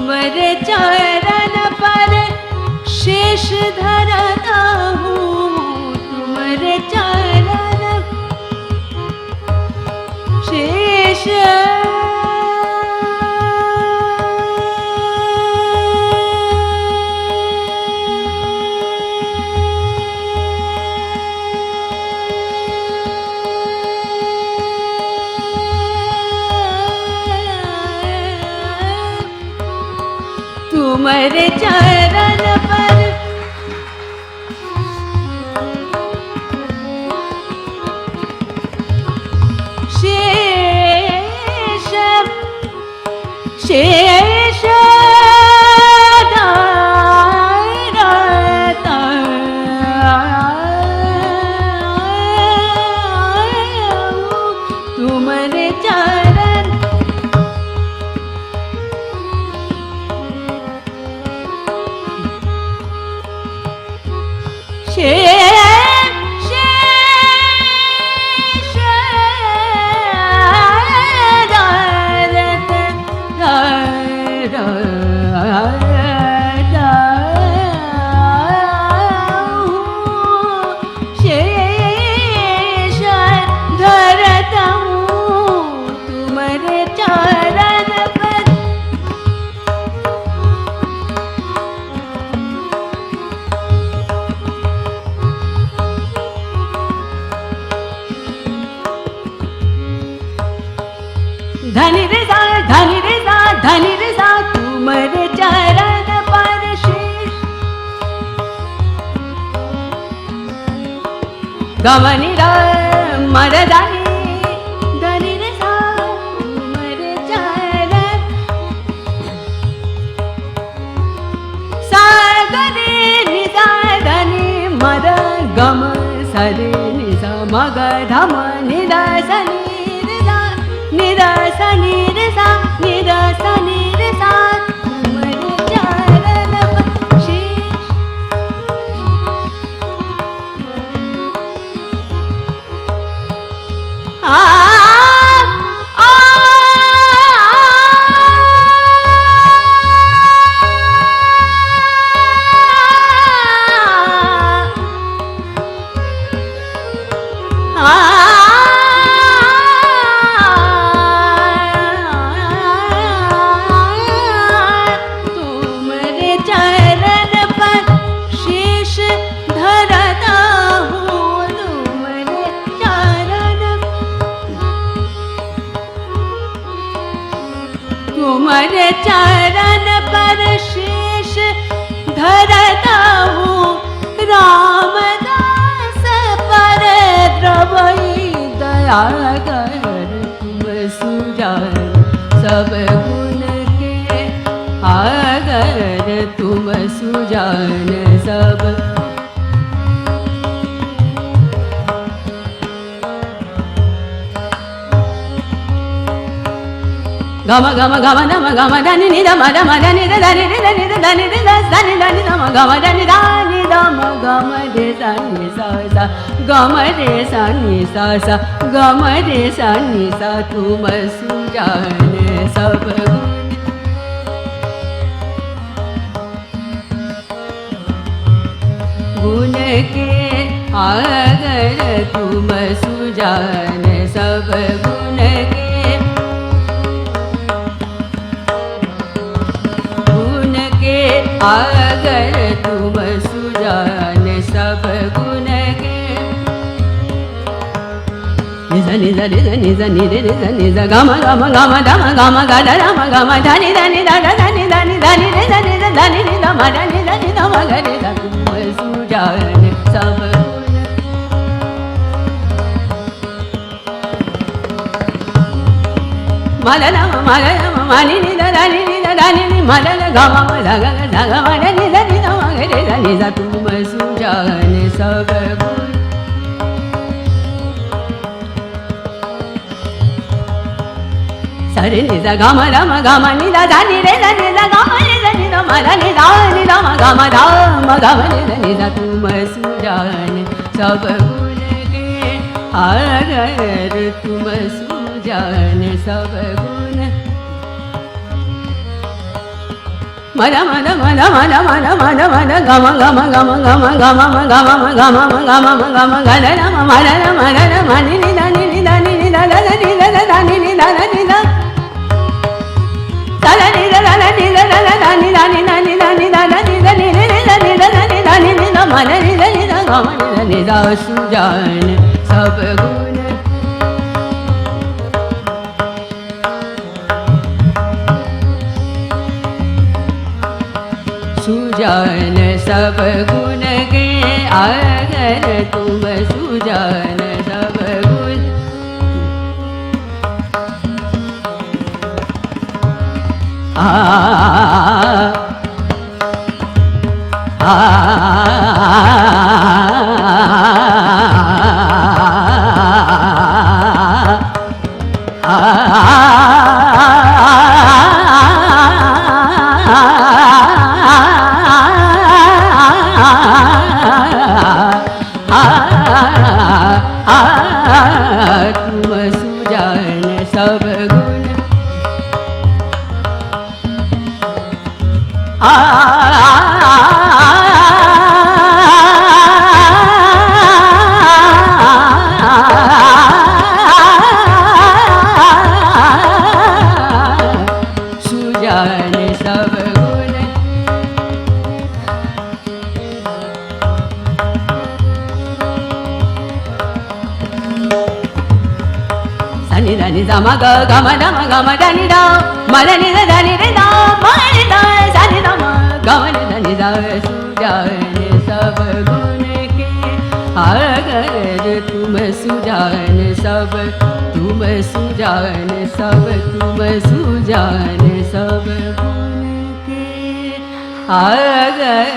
तुमरे चरण पर शेष धरता हूँ, तुमरे चरण शेष तुमरे चरण पर शेष शेष धरता तुमरे चरण धनि रे सा धनि रे सा धनि रे सा तुमरे चरण पर शेष गमनि रे मरदानी धनि रे सा तुमरे चरण सागरे निदा धनि मर गम सरे निसा मग धम निदा सनि निदा सा नि रे सा निदा सा नि रे सा तुमरे चरण पर शेष आ तुम्हारे चरण पर शेष धरता हूँ रामदास पर द्रवई दया कर तुम सुजान सब गुण के आगर तुम सुजान सब गम गम गम नम गम धनि नि दम धम धनि ध धनि रि धनि ध धनि रि ध धनि धनि नम गम धनि धनि दम गम रे सा नि सा सा गम रे सा नि सा सा गम रे सा नि सा तुम सुजान सब गुण के आगर तुम सुजान सब गुण के आगर तुम सुजान सब गुण के निज निज निज निज निज निज गम गम गम धम गम गद रम गम धनि धनि धन धनि धनि धनि रे धनि धनि नि धम धनि धनि धम गरे तुम सुजान सब मदन मगन मनि नि धनि नि धनि नि मदन गम धग धग मदनि धनि धम गरे धनि सा तुम सुजान सब गुण सरि नि सा गम रम गम नि धनि रे धनि सा गम नि धनि धम धनि धनि धम गम धम गम नि धनि सा तुम सुजान सब गुण के आगर तुम सुजान सब गुण mada mada mada mada mada mada mada gama gama gama gama gama gama gama gama gama gada ma mada mada mani ni da ni ni da ni ni da da ni da da ni ni da ni da da ni da da ni da da ni da ni da ni da ni da da ni da ni da ni da ni da ni ni da mada ni da ni da gama ni da Sujan सब गुण सुजान सब गुण के अगर तुम सुजान सब गुण तुम सुजान सब गुण सुजान सब गुण सनि धनि ध ग ग म ध म ग म ध नि ध म ध नि ध ध नि ध ध म नि ध सनि ध म ग म नि ध नि ध सुजान सब गुण के अगर तुम सुजान सब तुम सुजान सब तुम सुजान सब गुण के अगर